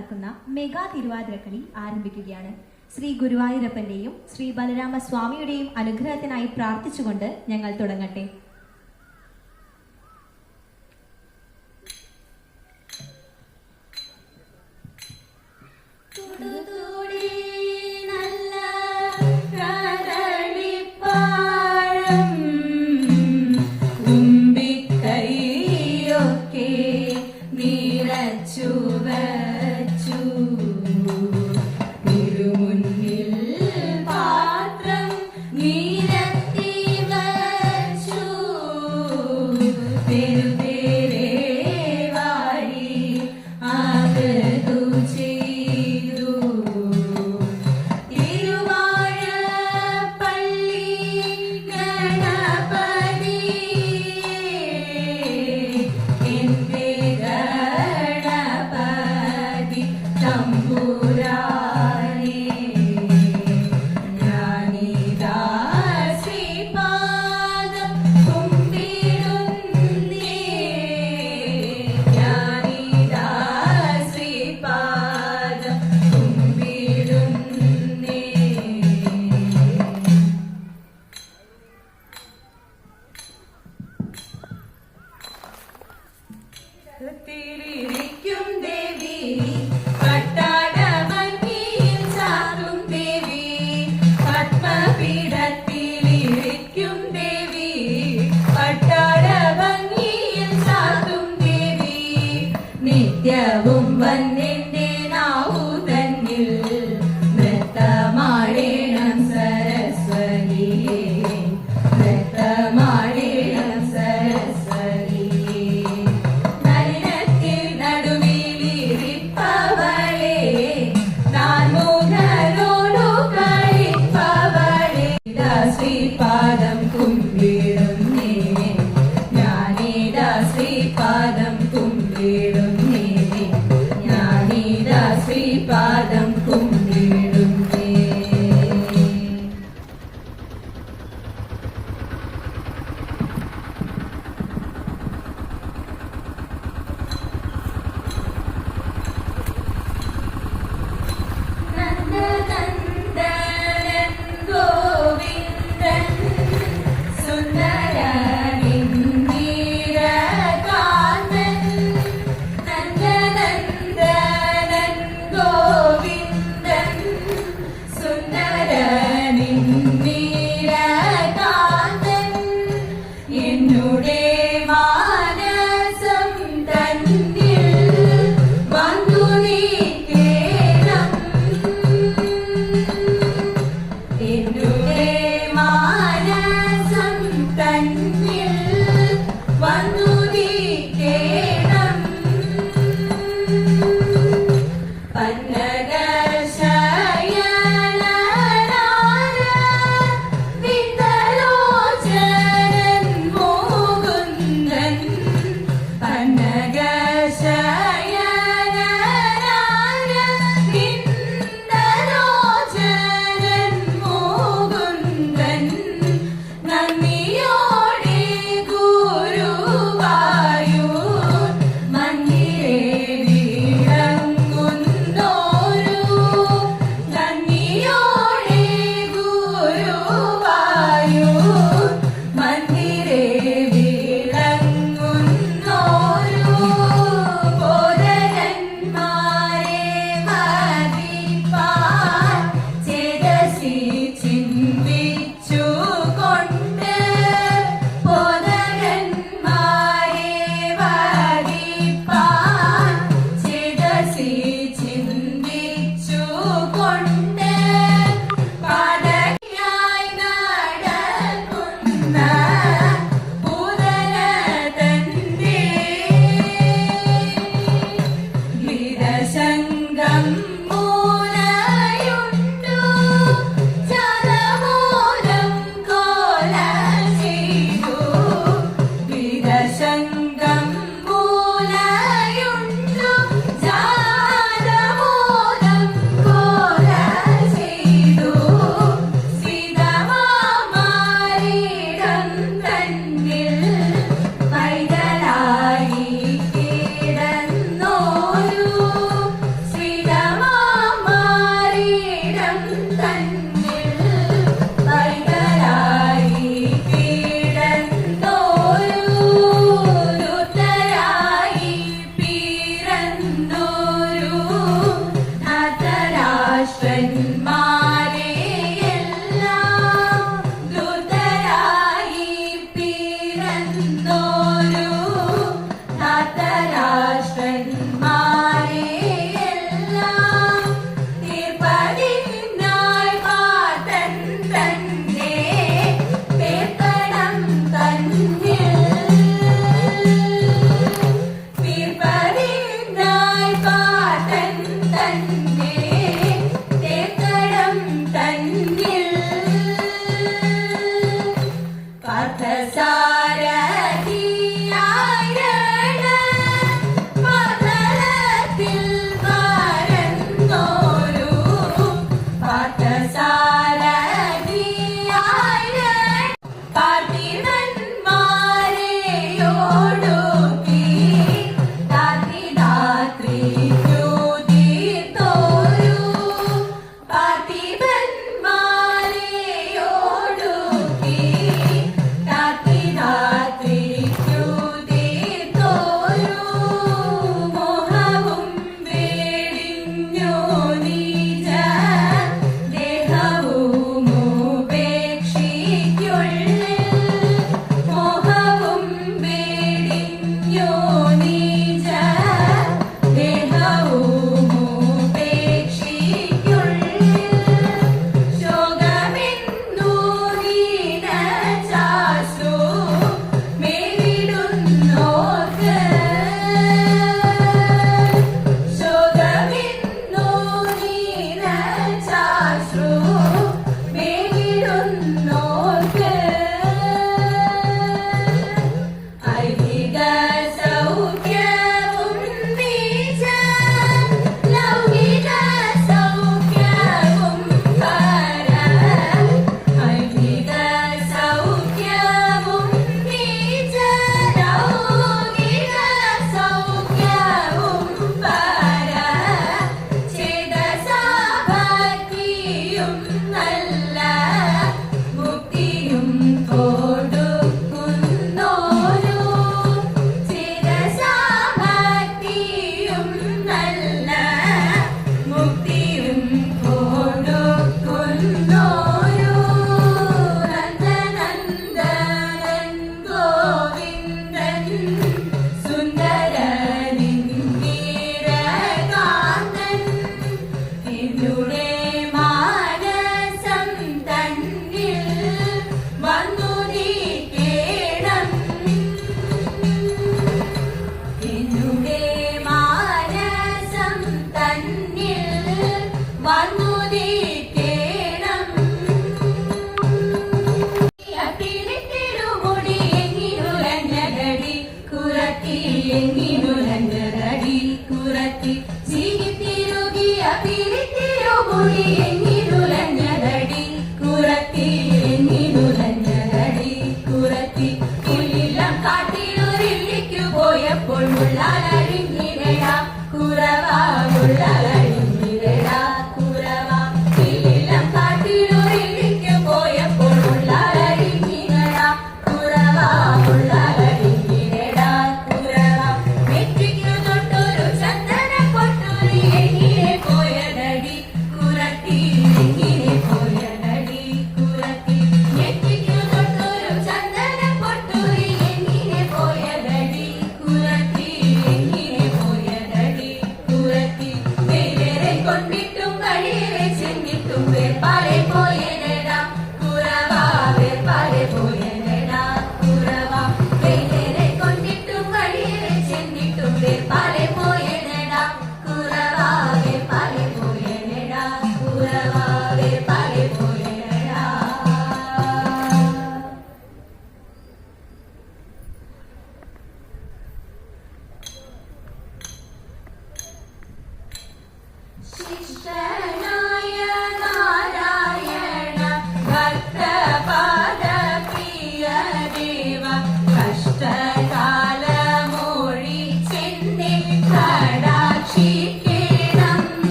നടക്കുന്ന മെഗാ തിരുവാതിരക്കളി ആരംഭിക്കുകയാണ്. ശ്രീ ഗുരുവായൂരപ്പന്റെയും ശ്രീ ബലരാമസ്വാമിയുടെയും അനുഗ്രഹത്തിനായി പ്രാർത്ഥിച്ചുകൊണ്ട് ഞങ്ങൾ തുടങ്ങട്ടെ. നിത്യവും വന്നെന്റെ നാവു തന്നിൽ നൃത്തമാടേണം സരസ്വതിയേ, നൃത്തമാടേണം സരസ്വതിയേ. നളിനത്തിൽ നടുവിലിരിപ്പവളേ, നാൻമുഖരോടു കളിപ്പവളേ, ശ്രീപാദം കുമ്പിടുന്നേ, ഞാനീതാ ശ്രീപാദം കുമ്പിടും, ശ്രീപാദം കുമ്പിടുന്നേ. നന്ദനന്ദനൻ ഗോവിന്ദൻ സുന്ദരനിന്ദിരകാന്തൻ, നന്ദനന്ദനൻ ഗോവിന്ദൻ സുന്ദരനിന്ദിരകാന്തൻ, എന്നുടെ മാനസം തന്നിൽ വന്നു നീക്കേണം, എന്നുടെ മാനസം തന്നിൽ വന്നു നീക്കേണം. വിന്ദലോചനൻ മുകുന്ദൻ, വിന്ദലോചനൻ മുകുന്ദൻ,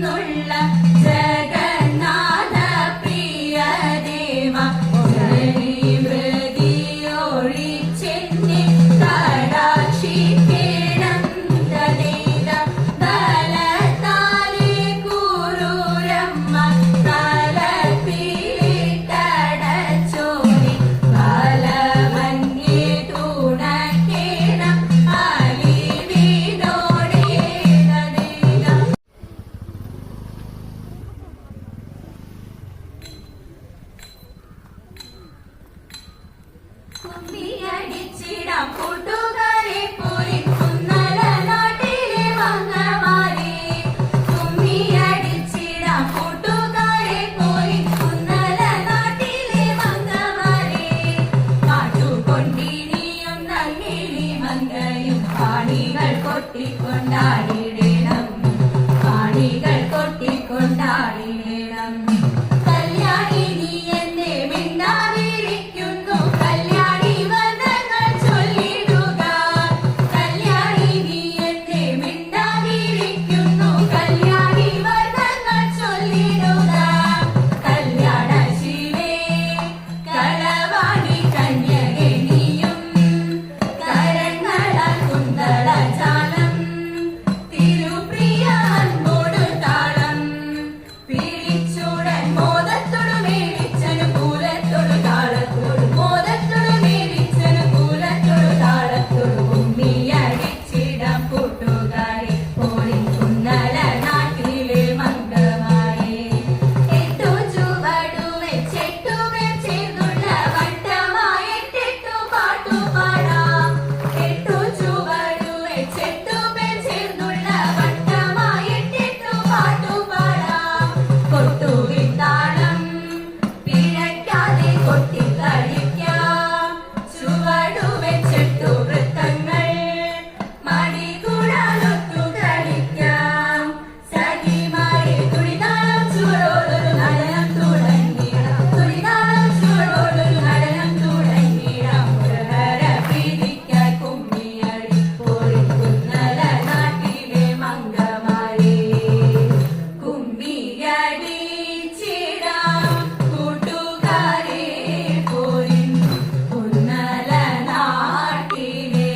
നിന്നുള്ള ജഗന്നാഥ പ്രിയ ദേവ ഒഴിച്ചെന്നെ കടാക്ഷിക്കേണം ദൈവ ബലത്താലെ കുരൂരമ്മ തലപ്പിലിട്ടടച്ചോനെ ബലമന്യേ തുണക്കേണം അലിവിനോടെ ദൈവ കുമ്മിയടിച്ചിടാം കൂട്ടുകാരെ പോരി കുന്നല നാട്ടിലെ മംഗമാരെ കുമ്മിയടിച്ചിടാം കൂട്ടുകാരെ പോരി കുന്നല നാട്ടിലെ മംഗമാരെ പാട്ടുകൊണ്ടിനിയും നങ്ങിനി മങ്കയും പാണികൾ കൊട്ടിക്കൊണ്ടാടിടണം പാണികൾ കൊട്ടിക്കൊണ്ടാടിടണം കല്യാണി നീ എന്നെ മിണ്ടാതിരിക്കുന്നു കല്യാണി വന്ദങ്ങൾ ചൊല്ലിടുക കല്യാണി നീ എന്നെ മിണ്ടാതിരിക്കുന്നു കല്യാണി വന്ദങ്ങൾ ചൊല്ലിടുക കല്യാണ ശിവേ കളവാണി കന്യകെ നീയും കരങ്ങളാൽ കുന്തള ജാലം തിരുപ്രിയ അൻപോടു താളം പിടിച്ചുടൻ മോദത്തോടു മേടിച്ചനു പൂരത്തോടു താളത്തോടു മോദത്തോടു മേടിച്ചനു പൂരത്തോടു താളത്തോടു കുമ്മിയടിച്ചിടാം കൂട്ടുകാരെ പോരി കുന്നല നാട്ടിലെ മംഗമാരെ എട്ടു ചുവടു വെച്ചെട്ടു പേർ ചേർന്നുള്ള വട്ടമായിട്ടെട്ടു പാട്ടുപാടാം എട്ടു ചുവടു വെച്ചെട്ടു പേർ ചേർന്നുള്ള വട്ടമായിട്ടെട്ടു പാട്ടുപാടാം കൊട്ടുവിത്താളം പിഴയ്ക്കാതെ കൊട്ടിക്കളിക്കാം ചുവടു വെച്ചെട്ടു വൃത്തങ്ങൾ മണികൂടാനൊത്തു കളിക്കാം സഖിമാരെ തുടിതാളം ചുവടോടൊരു നടനം തുടങ്ങിടാം തുടിതാളം ചുവടോടൊരു നടനം തുടങ്ങിടാം മുരഹര പ്രീതിക്കായി കുമ്മിയടി പോരി കുന്നല നാട്ടിലെ മംഗമാരെ കുമ്മിയടിച്ചിടാം കൂട്ടുകാരെ പോരി കുന്നല നാട്ടിലെ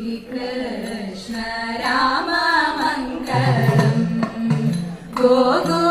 ശ്രീകൃഷ്ണ രാമ മംഗളം ഗോകുല